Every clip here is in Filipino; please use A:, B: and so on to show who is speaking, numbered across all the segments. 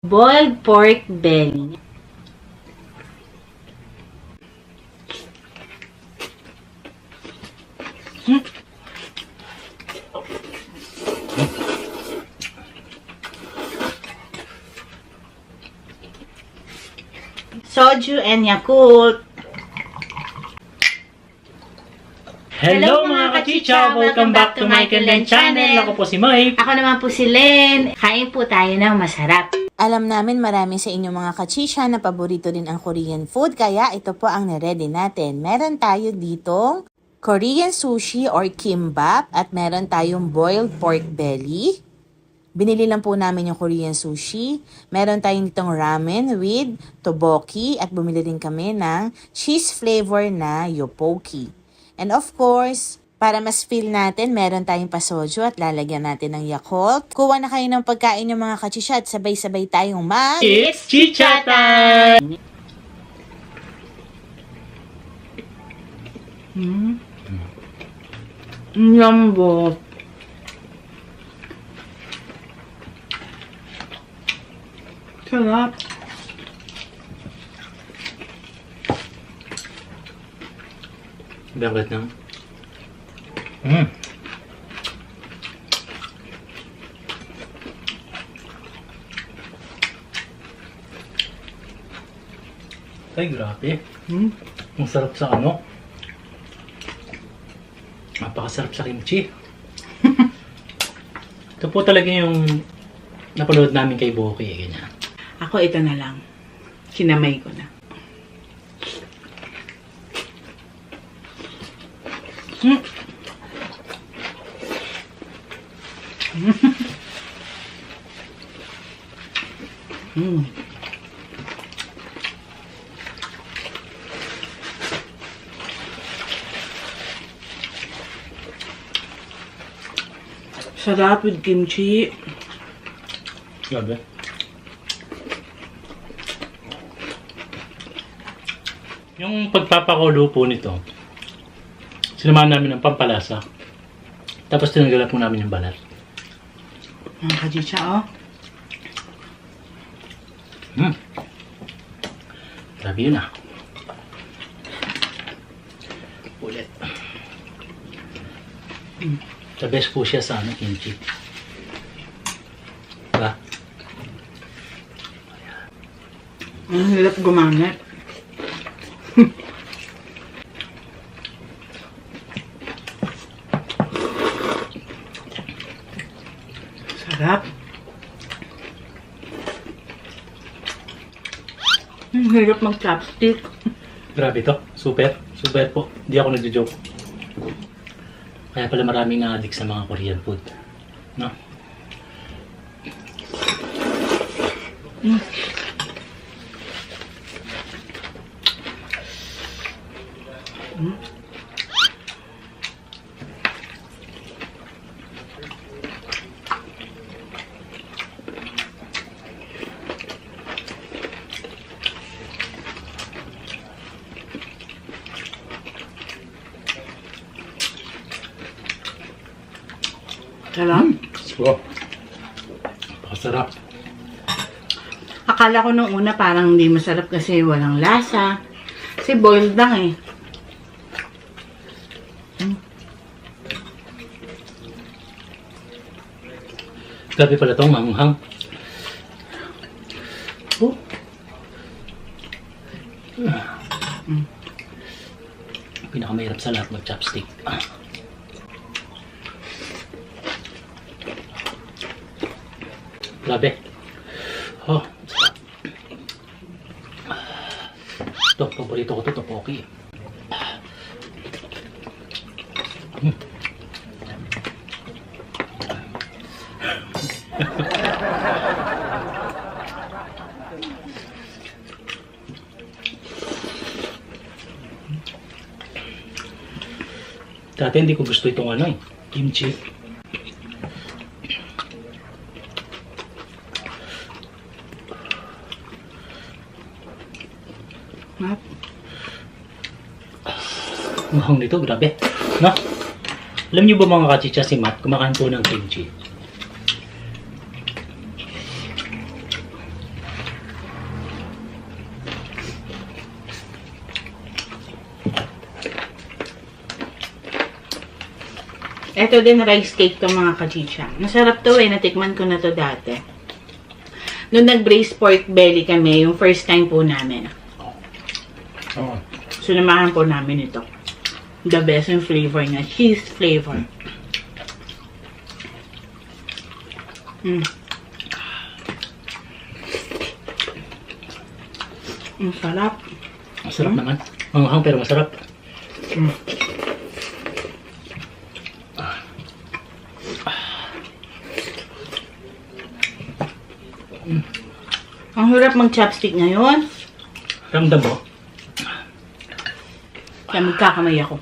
A: Boiled pork belly. Soju and Yakult.
B: Hello mga kachicha! Welcome back to Michael Len Channel. Ako po si Mike.
A: Ako naman po si Len. Kain po tayo ng masarap.
C: Alam namin marami sa inyong mga kachisha na paborito din ang Korean food, kaya ito po ang nare-ready natin. Meron tayo ditong Korean sushi or kimbap at meron tayong boiled pork belly. Binili lang po namin yung Korean sushi. Meron tayong ditong ramen with tteokbokki at bumili din kami ng cheese flavor na tteokbokki. And of course, para mas feel natin, meron tayong pasojo at lalagyan natin ng Yakult. Kuha na kayo ng pagkain ng mga kachisha at sabay-sabay tayong
B: It's Chicha time!
A: Lambot. Sarap.
B: Bakit na? Ay, grabe. Ang sarap sa ano. Napakasarap sa kimchi. Ito po talaga yung napanood namin kay Boki. Ganyan.
A: Ako ito na lang. Kinamay ko na. Sarap with kimchi.
B: Grabe. Yung pagpapakulo po nito, sinamahan namin ng pampalasa. Tapos tinanggalan po namin yung balat.
A: Mga kachicha, oh.
B: Grabe yun ah. Ulit. The best po siya sa ano, kimchi. Diba?
A: Ang hirap gumamit. Sarap. Ang hirap mag-chopstick.
B: Grabe to. Super. Super po. Hindi ako nagjo-joke. Kaya pala maraming na-addict sa mga Korean food. No?
A: Sarap.
B: Wow. Napakasarap.
A: Akala ko nung una parang hindi masarap kasi walang lasa. Kasi boiled lang eh.
B: Grabe pala itong manghang. Oh. Pinakamahirap sa lahat mag-chopstick. Grabe. Oh. Ito, paborito ko ito, tteokbokki. Dati hindi ko gusto itong ano eh, kimchi. Mahang nito, grabe. No? Alam niyo ba mga kachicha, si Matt, kumakain po ng kimchi.
A: Ito din rice cake to mga kachicha. Masarap to eh. Natikman ko na to dati. Noong nag-braised pork belly kami, yung first time po namin.
B: Oo.
A: Sinamahan po namin ito. The best yung flavor niya. Cheese flavor. Ang sarap.
B: Masarap naman. Manghang pero masarap.
A: Ang hirap mag-chopstick ngayon.
B: Ramdam mo?
A: Kaya magkakamay ako.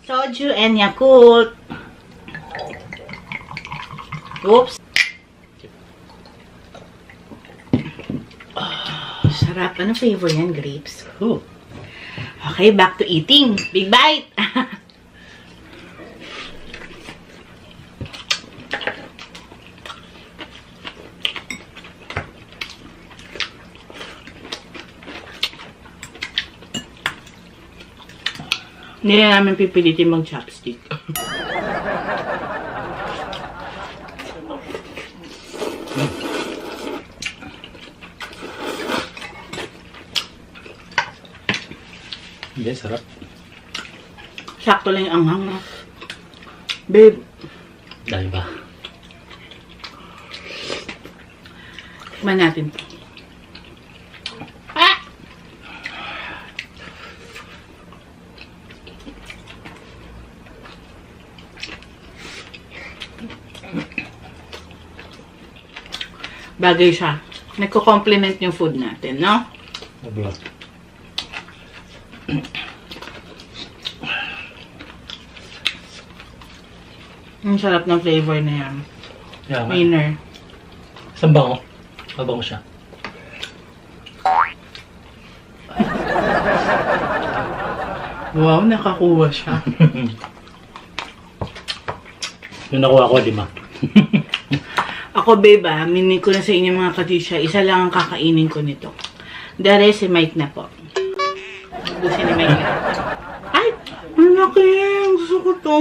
A: Soju and Yakult. Oops. Sarap. Ano flavor yan? Grapes.
B: Oh.
A: Okay, back to eating. Big bite! Hindi na namin pipilitin mag-chopstick.
B: Hindi, sarap.
A: Sakto lang yung anghang na. Babe,
B: Dahil ba?
A: tikman natin to. Ah! Bagay siya. Nagko-complement yung food natin, no?
B: Sobra.
A: Ang sarap ng flavor na yan.
B: Yeah,
A: Winner.
B: Saan bango? Mabango siya.
A: Wow, nakakuha siya.
B: Yung nakuha ko, 5.
A: Ako, babe, minin ko na sa inyo mga katisya. Isa lang ang kakainin ko nito. The rest, si Mike na po. Gusto ni Mike na. Ay! Ang laki! Gusto ko to.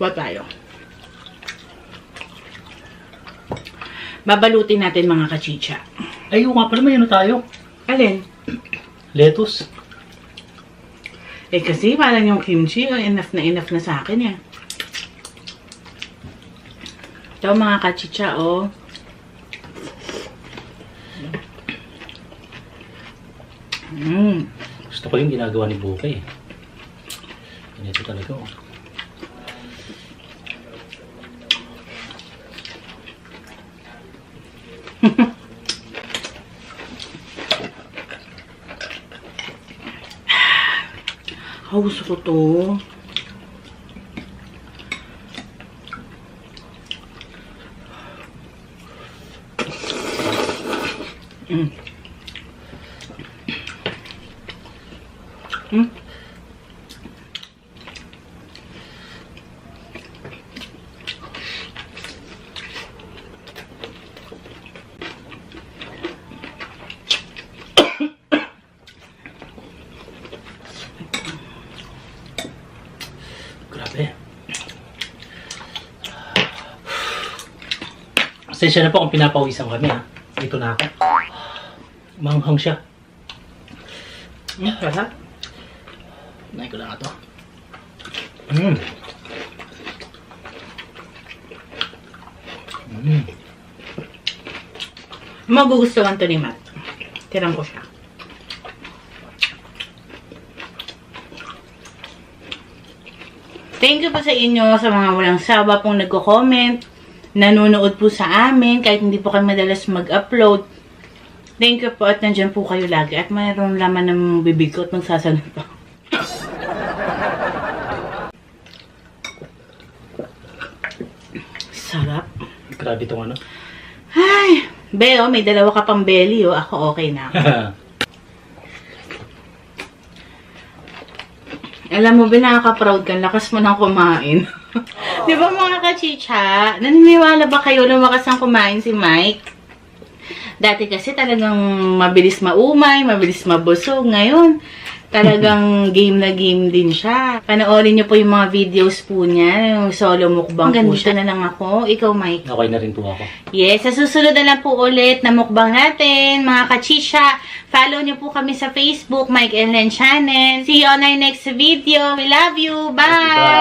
A: Kuha tayo. Babalutin natin mga kachicha.
B: Ay, nga pala, may ano tayo.
A: Alin?
B: Lettuce.
A: Eh kasi parang yung kimchi, enough na sa akin eh. Ito mga kachicha, oh.
B: Gusto ko yung ginagawa ni Bukay. Ganito talaga, oh.
A: Gusto ko to.
B: Grabe. Pasensya na po kung pinapawisan kami, ha. Ito na ako. Manghang siya.
A: Sarap.
B: Nahin ko lang ito.
A: Magugustuhan to ni Matt. Tirang ko siya. Thank you po sa inyo, sa mga walang sawa pong nagko-comment, nanonood po sa amin, kahit hindi po kayo madalas mag-upload. Thank you po at nandyan po kayo lagi. At mayroong laman ng bibig ko at magsasagot pa. Sarap.
B: Grabe itong ano.
A: Ay, Beo, may dalawa ka pang belly, oh. Ako okay na. Alam mo ba, nakaka-proud ka, lakas mo nang kumain. Di ba mga kachicha? Naniniwala ba kayo lumakas ang kumain si Mike? Dati kasi talagang mabilis maumay, mabilis mabusog. Ngayon, Talagang game na game din siya. Panoorin niyo po yung mga videos po niya, yung solo mukbang po siya. Na lang ako. Ikaw, Mike.
B: Okay na rin po ako.
A: Yes, sa susunod na lang po ulit na mukbang natin, mga kachisha. Follow niyo po kami sa Facebook, Mike and Len Channel. See you on our next video. We love you. Bye!